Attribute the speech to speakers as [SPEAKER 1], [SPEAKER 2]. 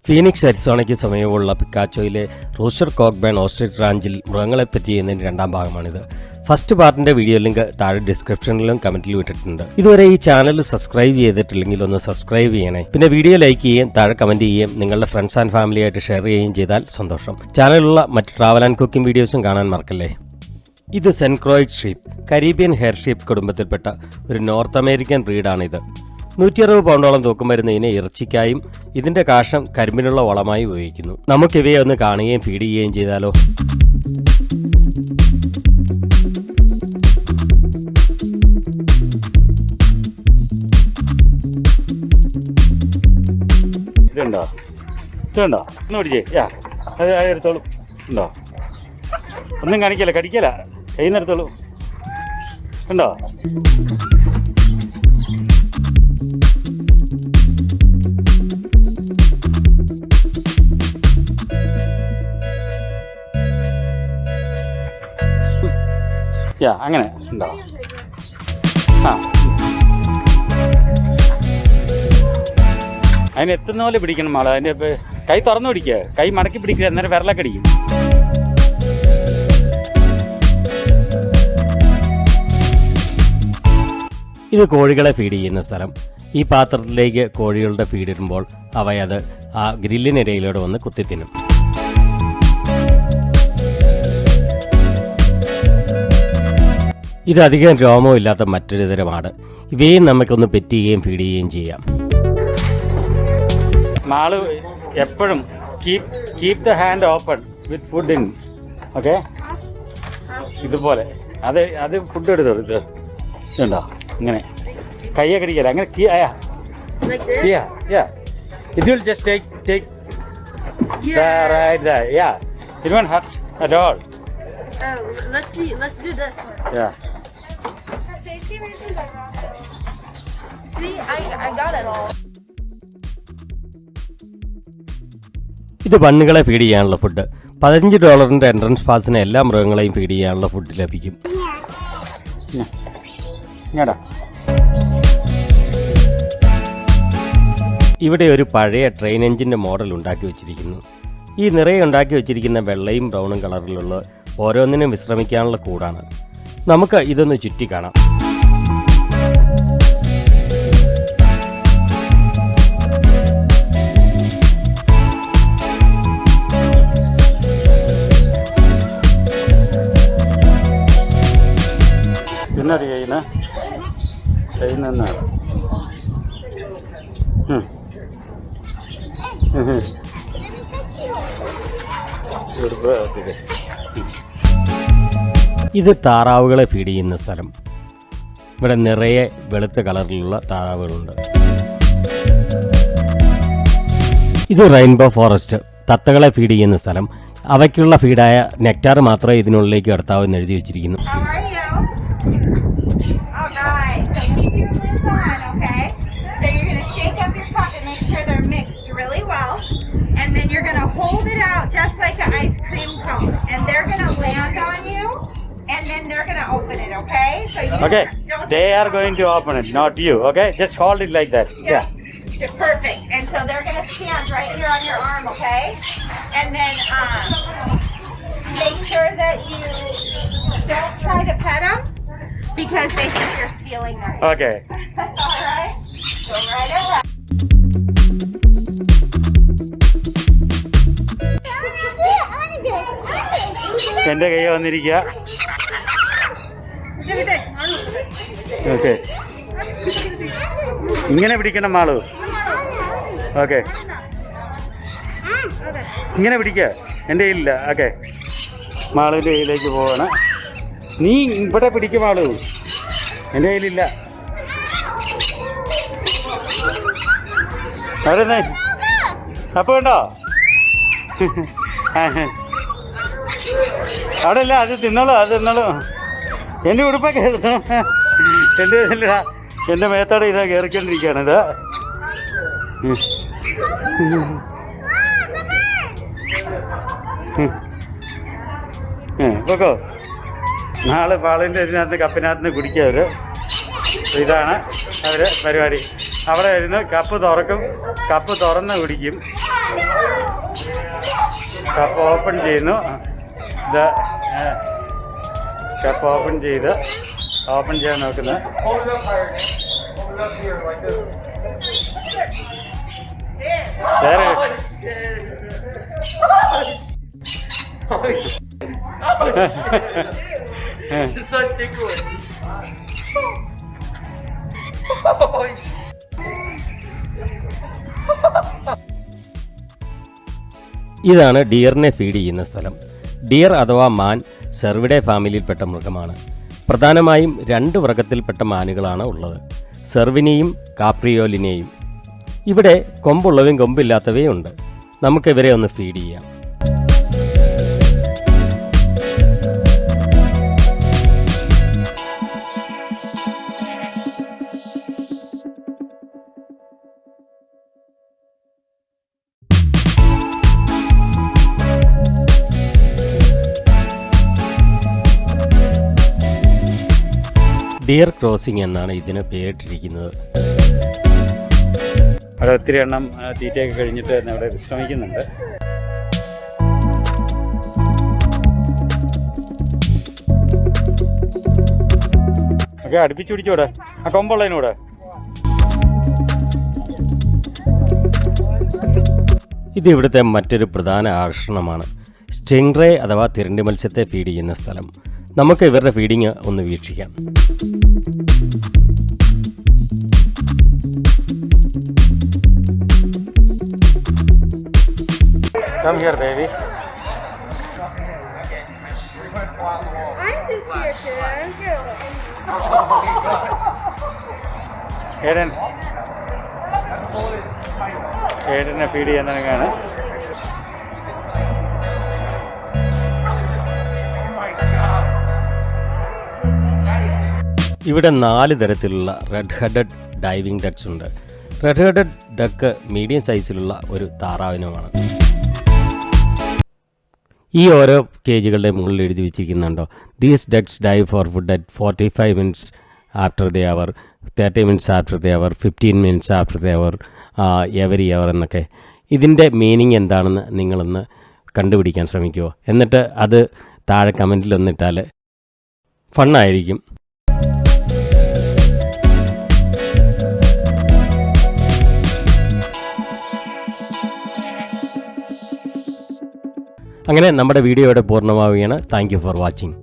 [SPEAKER 1] Phoenix അരിസോണയ്ക്ക് സമീപമുള്ള പിക്കാച്ചോയിലെ rooster കോക്ബേൺ ostrich റാഞ്ചിൽ മൃഗങ്ങളെപ്പറ്റി എന്നതിൻ്റെ രണ്ടാം ഭാഗമാണിത്. ഫസ്റ്റ് പാർട്ടിൻ്റെ വീഡിയോ ലിങ്ക് താഴെ ഡിസ്ക്രിപ്ഷനിലും കമൻറ്റിലും ഇട്ടിട്ടുണ്ട്. ഇതുവരെ ഈ ചാനൽ സബ്സ്ക്രൈബ് ചെയ്തിട്ടില്ലെങ്കിൽ ഒന്ന് സബ്സ്ക്രൈബ് ചെയ്യണേ. പിന്നെ വീഡിയോ ലൈക്ക് ചെയ്യുകയും താഴെ കമൻറ്റ് ചെയ്യുകയും നിങ്ങളുടെ ഫ്രണ്ട്സ് ആൻഡ് ഫാമിലി ആയിട്ട് ഷെയർ ചെയ്യുകയും ചെയ്താൽ സന്തോഷം. ചാനലിലുള്ള മറ്റ് ട്രാവൽ ആൻഡ് കുക്കിംഗ് വീഡിയോസും കാണാൻ മറക്കല്ലേ. ഇത് സെൻക്രോയിഡ് ഷീപ്പ്, കരീബിയൻ ഹെയർ ഷീപ്പ് കുടുംബത്തിൽപ്പെട്ട ഒരു നോർത്ത് അമേരിക്കൻ ബ്രീഡാണിത്. 160 പൗണ്ടോളം തൂക്കം വരുന്ന ഇതിനെ ഇറച്ചിക്കായും ഇതിന്റെ കാഷ്ടം കരിമ്പിനുള്ള വളമായി ഉപയോഗിക്കുന്നു. നമുക്കിവയെ ഒന്ന് കാണുകയും ഫീഡ് ചെയ്യുകയും ചെയ്താലോ.
[SPEAKER 2] ഇതുണ്ടോ ഇതുണ്ടോ ഒന്ന് പിടിച്ചേ. അത് എടുത്തോളൂ. ഉണ്ടോ? ഒന്നും കാണിക്കല, കടിക്കല, കയ്യിൽ നിന്ന് എടുത്തോളൂ. ഉണ്ടോ? അങ്ങനെ ഉണ്ടോ? അതിന് എത്തുന്ന പോലെ പിടിക്കണം മാള്. അതിൻ്റെ കൈ തുറന്നു പിടിക്കുക, കൈ മടക്കി പിടിക്കുക, അന്നേരം വിരലൊക്കെ അടിക്കും.
[SPEAKER 1] ഇത് കോഴികളെ ഫീഡ് ചെയ്യുന്ന സ്ഥലം. ഈ പാത്രത്തിലേക്ക് കോഴികളുടെ ഫീഡ് ഇടുമ്പോൾ അവയത് ആ ഗ്രില്ലിനിടയിലൂടെ വന്ന് കുത്തിത്തിന്നും. ഇത് അധികം രോമമില്ലാത്ത മറ്റൊരു തരം ആട്. ഇവയും നമുക്കൊന്ന് പെറ്റ് ചെയ്യുകയും ഫീഡ് ചെയ്യുകയും ചെയ്യാം.
[SPEAKER 2] മാള് എപ്പോഴും keep the hand open with food in. Okay, ഇതുപോലെ അത് ഫുഡ് എടുത്തോളൂ. ഇത് ഇതുണ്ടോ? ഇങ്ങനെ കയ്യൊക്കെ അടിക്കല, അങ്ങനെ it will just take right there. It won't hurt at all.
[SPEAKER 3] Let's do this one. See, I got it all.
[SPEAKER 1] ഇത് ബണ്ണുകളെ ഫീഡ് ചെയ്യാനുള്ള ഫുഡ്. $15 എൻട്രൻസ് പാസിന് എല്ലാ മൃഗങ്ങളെയും ഫീഡ് ചെയ്യാനുള്ള ഫുഡ് ലഭിക്കും. ഇവിടെ ഒരു പഴയ ട്രെയിൻ എഞ്ചിൻ്റെ മോഡൽ ഉണ്ടാക്കി വെച്ചിരിക്കുന്നു. ഈ നിറയെ ഉണ്ടാക്കി വെച്ചിരിക്കുന്ന വെള്ളയും ബ്രൗണും കളറിലുള്ള ഓരോന്നിനും വിശ്രമിക്കാനുള്ള കൂടാണ്. നമുക്ക് ഇതൊന്ന് ചുറ്റി കാണാം.
[SPEAKER 2] പിന്നത് ചെയ്യുന്ന
[SPEAKER 1] ഇത് താറാവുകളെ ഫീഡ് ചെയ്യുന്ന സ്ഥലം. ഇവിടെ നിറയെ വെളുത്ത കളറിലുള്ള താറാവുകളുണ്ട്. ഇത് റെയിൻബോ ഫോറസ്റ്റ്, തത്തകളെ ഫീഡ് ചെയ്യുന്ന സ്ഥലം. അവയ്ക്കുള്ള ഫീഡായ നെക്ടാർ മാത്രമേ ഇതിനുള്ളിലേക്ക് കടത്താവൂ എന്ന് എഴുതി വെച്ചിരിക്കുന്നു.
[SPEAKER 4] And then you're going to hold it out just like an ice cream cone, and they're going to land on you, and then they're going to open it, okay? So you
[SPEAKER 2] okay,
[SPEAKER 4] don't
[SPEAKER 2] they are going to open it, not you, okay? Just hold it like that. Yeah.
[SPEAKER 4] Perfect. And so they're going to stand right here on your arm, okay? And then make sure that you don't try to pet them because they think you're stealing them.
[SPEAKER 2] Okay.
[SPEAKER 4] All right? Go right ahead.
[SPEAKER 2] എൻ്റെ കൈ വന്നിരിക്കുക. Okay, ഇങ്ങനെ പിടിക്കണം Malu. Okay, ഇങ്ങനെ പിടിക്കുക. എൻ്റെ കയ്യിലില്ല. Okay, മാളുവിൻ്റെ കയ്യിലേക്ക് പോവാണ്. നീ ഇവിടെ പിടിക്കും മാളു, എൻ്റെ കയ്യിലില്ല. അവിടെ അപ്പോൾ ഉണ്ടോ? അവിടെ അല്ല, അത് തിന്നോളൂ, അത് തിന്നോളൂ. എൻ്റെ ഉടുപ്പൊക്കെ എൻ്റെ ഇല്ല, എൻ്റെ മേത്തോടെ ഇതാ കയറിക്കൊണ്ടിരിക്കുകയാണ്. ഇത് പോക്കോ. നാളെ പാളിൻ്റെ ഇതിനകത്ത് കപ്പിനകത്ത് കുടിക്കുക അവർ. ഇതാണ് അവർ പരിപാടി. അവിടെ ഇരുന്ന് കപ്പ് തുറക്കും, കപ്പ് തുറന്ന് കുടിക്കും. കപ്പ് ഓപ്പൺ ചെയ്യുന്നു. ഇത് കപ്പ് ഓപ്പൺ ചെയ്ത് ഓപ്പൺ ചെയ്യാൻ നോക്കുന്നത്.
[SPEAKER 3] It's so ticklish.
[SPEAKER 1] ഇതാണ് ഡിയറിനെ ഫീഡ് ചെയ്യുന്ന സ്ഥലം. ഡിയർ അഥവാ മാൻ സെർവിഡേ ഫാമിലിയിൽപ്പെട്ട മൃഗമാണ്. പ്രധാനമായും 2 വർഗത്തിൽപ്പെട്ട മാനുകളാണ് ഉള്ളത്, സെർവിനെയും കാപ്രിയോലിനെയും. ഇവിടെ കൊമ്പുള്ളവയും കൊമ്പില്ലാത്തവയും ഉണ്ട്. നമുക്കിവരെ ഒന്ന് ഫീഡ് ചെയ്യാം. ഡിയർ ക്രോസിംഗ് എന്നാണ് ഇതിന് പേരിട്ടിരിക്കുന്നത്.
[SPEAKER 2] അവിടെ ഒത്തിരി എണ്ണം തീറ്റയൊക്കെ കഴിഞ്ഞിട്ട് തന്നെ അവിടെ വിശ്രമിക്കുന്നുണ്ട്. ഒക്കെ അടുപ്പിച്ച് പിടിച്ചോടെ ആ കൊമ്പുള്ളതിനൂടെ.
[SPEAKER 1] ഇത് ഇവിടുത്തെ മറ്റൊരു പ്രധാന ആകർഷണമാണ്. സ്റ്റിംഗ്റേ അഥവാ തിരണ്ടി മത്സ്യത്തെ ഫീഡ് ചെയ്യുന്ന സ്ഥലം. നമുക്ക് ഇവരുടെ ഫീഡിങ് ഒന്ന് വീക്ഷിക്കാം.
[SPEAKER 2] Come here, baby.
[SPEAKER 3] I'm just here too. I'm too.
[SPEAKER 2] ഏടനെ ഫീഡ് ചെയ്യുന്നതാണ്.
[SPEAKER 1] ഇവിടെ 4 തരത്തിലുള്ള റെഡ് ഹെഡഡ് ഡൈവിംഗ് ഡക്സ് ഉണ്ട്. റെഡ് ഹെഡഡ് ഡക്ക് മീഡിയം സൈസിലുള്ള ഒരു താറാവിനുമാണ്. ഈ ഓരോ കേജുകളുടെ മുകളിൽ എഴുതി വെച്ചിരിക്കുന്നുണ്ടോ, these ducks dive for food at 45 minutes after the hour, 30 minutes after the hour, 15 minutes after the hour, every hour എന്നൊക്കെ. ഇതിൻ്റെ മീനിങ് എന്താണെന്ന് നിങ്ങളൊന്ന് കണ്ടുപിടിക്കാൻ ശ്രമിക്കുമോ? എന്നിട്ട് അത് താഴെ കമൻറ്റിൽ ഒന്നിട്ടാൽ ഫണ്ണായിരിക്കും. അങ്ങനെ നമ്മുടെ വീഡിയോ ഇവിടെ പൂർണ്ണമാവുകയാണ്. Thank you for watching.